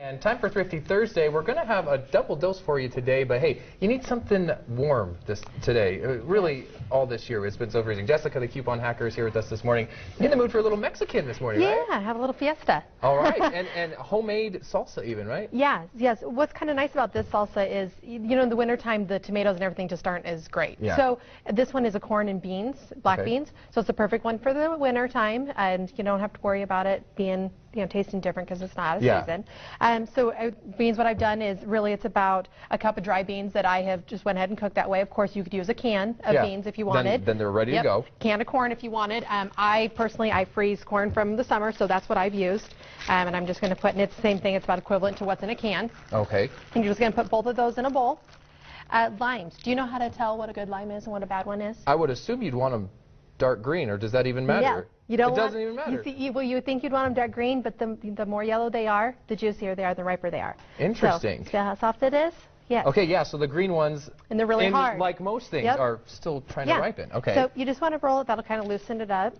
And time for Thrifty Thursday. We're going to have a double dose for you today, but hey, you need something warm today. Really, all this year it's been so freezing. Jessica, the coupon hacker, is here with us this morning. In the mood for a little Mexican this morning, right? Yeah, have a little fiesta. All right, and homemade salsa even, right? Yes. What's kind of nice about this salsa is, you know, in the wintertime, the tomatoes and everything just aren't as great. Yeah. So this one is a corn and beans, black beans. So it's the perfect one for the wintertime, and you don't have to worry about it being, you know, tasting different because it's not a season. Beans, what I've done is really it's about a cup of dry beans that I have just went ahead and cooked that way. Of course, you could use a can of beans if you wanted. Then they're ready to go. Can of corn if you wanted. I personally freeze corn from the summer, so that's what I've used. And I'm just going to put, and it's the same thing, it's about equivalent to what's in a can. Okay. And you're just going to put both of those in a bowl. Limes. Do you know how to tell what a good lime is and what a bad one is? I would assume you'd want them dark green, or does that even matter? Yeah. You don't it doesn't even matter. You think you'd want them dark green, but the more yellow they are, the juicier they are, the riper they are. Interesting. So, see how soft it is? Yeah. Okay, yeah, so the green ones, and they're really hard, like most things, are still trying to ripen. Okay. So you just want to roll it. That'll kind of loosen it up.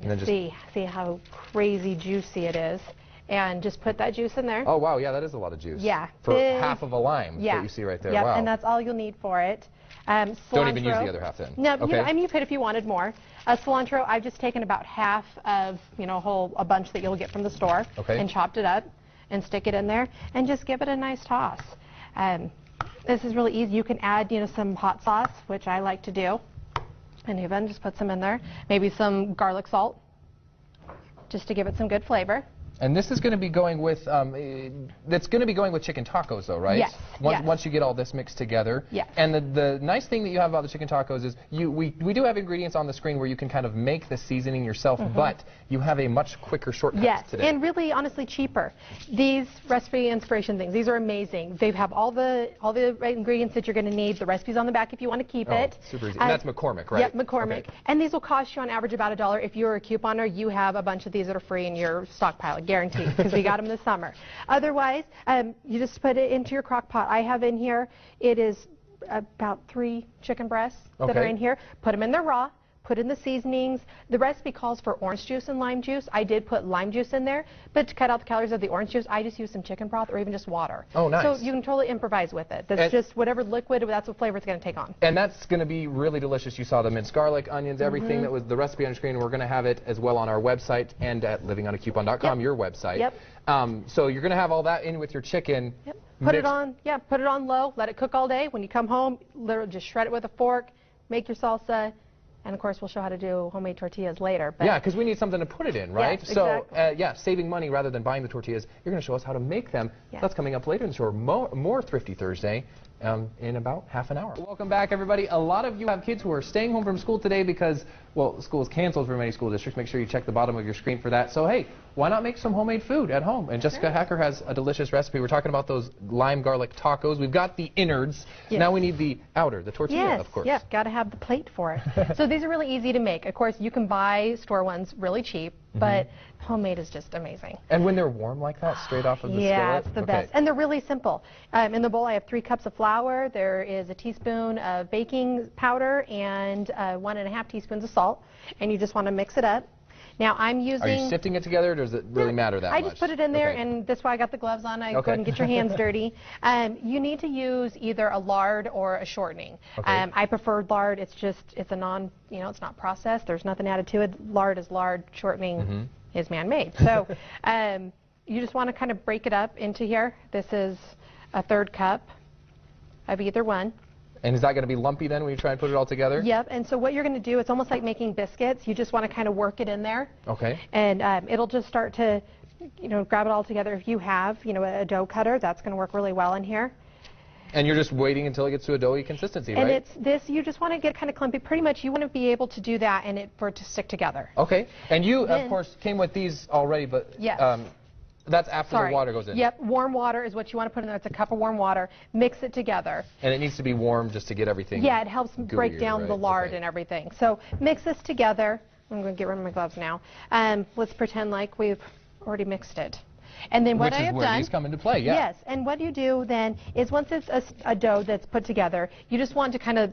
And then see how crazy juicy it is. And just put that juice in there. Oh, wow, yeah, that is a lot of juice. Yeah. For half of a lime that you see right there. Yep, wow. and that's all you'll need for it. Don't even use the other half then. No, okay. you could if you wanted more. Cilantro, I've just taken about half of, a bunch that you'll get from the store and chopped it up and stick it in there and just give it a nice toss. This is really easy. You can add, some hot sauce, which I like to do. And even just put some in there. Maybe some garlic salt, just to give it some good flavor. And this is going to be going with, that's going to be going with chicken tacos, though, right? Yes. Once you get all this mixed together. Yeah. And the nice thing that you have about the chicken tacos is we do have ingredients on the screen where you can kind of make the seasoning yourself, but you have a much quicker shortcut today. And really, honestly, cheaper. These recipe inspiration things, these are amazing. They have all the ingredients that you're going to need. The recipe's on the back if you want to keep it. Super easy. And that's McCormick, right? Yep, McCormick. Okay. And these will cost you on average about $1. If you're a couponer, you have a bunch of these that are free in your stockpile. Guaranteed, because we got them this summer. Otherwise, you just put it into your crock pot. I have in here, it is about 3 chicken breasts that are in here. Put them in there raw. Put in the seasonings. The recipe calls for orange juice and lime juice. I did put lime juice in there, but to cut out the calories of the orange juice, I just use some chicken broth or even just water. Oh, nice. So you can totally improvise with it. That's just whatever liquid, that's what flavor it's going to take on. And that's going to be really delicious. You saw the minced garlic, onions, everything that was the recipe on your screen. We're going to have it as well on our website and at livingonacoupon.com, your website. Yep. So you're going to have all that in with your chicken. Yep. Put it on low. Let it cook all day. When you come home, literally just shred it with a fork, make your salsa. And, of course, we'll show how to do homemade tortillas later. But because we need something to put it in, right? Yes, exactly. So, saving money rather than buying the tortillas, you're going to show us how to make them. Yes. That's coming up later in the show. More Thrifty Thursday in about half an hour. Welcome back, everybody. A lot of you have kids who are staying home from school today because, well, school is canceled for many school districts. Make sure you check the bottom of your screen for that. So, hey, why not make some homemade food at home? And Jessica Hacker has a delicious recipe. We're talking about those lime garlic tacos. We've got the innards. Yes. Now we need the outer, the tortilla, of course. Yes, got to have the plate for it. So these are really easy to make. Of course, you can buy store ones really cheap, but homemade is just amazing. And when they're warm like that, straight off of the skillet? Yeah, it's the best. And they're really simple. In the bowl, I have 3 cups of flour. There is a teaspoon of baking powder and 1.5 teaspoons of salt. And you just want to mix it up. Now I'm using... Are you sifting it together, or does it really matter that much? I just put it in there, and that's why I got the gloves on. I go ahead and get your hands dirty. You need to use either a lard or a shortening. I prefer lard. It's a non, it's not processed. There's nothing added to it. Lard is lard. Shortening is man-made. So you just want to kind of break it up into here. This is a 1/3 cup of either one. And is that going to be lumpy then when you try and put it all together? Yep. And so what you're going to do, it's almost like making biscuits. You just want to kind of work it in there. Okay. And it'll just start to, grab it all together. If you have, a dough cutter, that's going to work really well in here. And you're just waiting until it gets to a doughy consistency, right? And it's this, you just want to get kind of clumpy. Pretty much you want to be able to do that and for it to stick together. Okay. And you, of course, came with these already, but... Yes. That's after the water goes in. Yep, warm water is what you want to put in there. It's a cup of warm water. Mix it together. And it needs to be warm just to get everything. Yeah, it helps break down the lard and everything. So mix this together. I'm going to get rid of my gloves now. Let's pretend like we've already mixed it. And then what I have done... Which is where these come into play, Yes, and what you do then is once it's a dough that's put together, you just want to kind of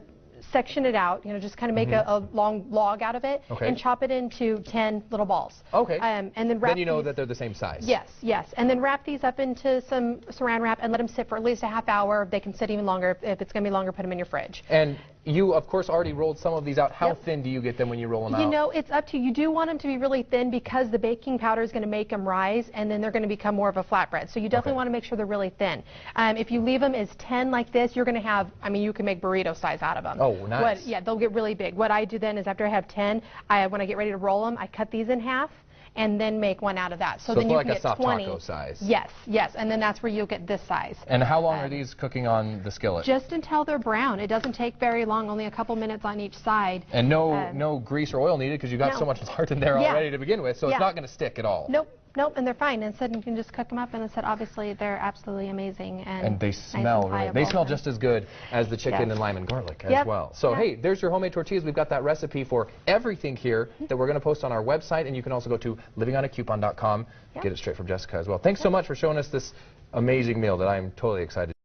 section it out, you know, just kind of make a long log out of it, and chop it into 10 little balls. Okay. And then wrap Then you know these, that they're the same size. Yes, yes. And then wrap these up into some saran wrap and let them sit for at least a half hour. They can sit even longer. If it's going to be longer, put them in your fridge. And you, of course, already rolled some of these out. How thin do you get them when you roll them out? You know, it's up to you. You do want them to be really thin because the baking powder is going to make them rise, and then they're going to become more of a flatbread. So you definitely want to make sure they're really thin. If you leave them as 10 like this, you're going to have, I mean, you can make burrito size out of them. Oh, nice. Yeah, they'll get really big. What I do then is after I have 10, when I get ready to roll them, I cut these in half and then make one out of that. So then you like can a get soft 20. taco size. Yes, yes, and then that's where you'll get this size. And how long are these cooking on the skillet? Just until they're brown. It doesn't take very long, only a couple minutes on each side. And no grease or oil needed because you got so much lard in there already to begin with, so it's not going to stick at all. Nope. Nope, and they're fine. And said you can just cook them up, and it said obviously they're absolutely amazing and they smell they smell just as good as the chicken and lime and garlic as well. So hey, there's your homemade tortillas. We've got that recipe for everything here that we're going to post on our website, and you can also go to livingonacoupon.com, get it straight from Jessica as well. Thanks so much for showing us this amazing meal that I'm totally excited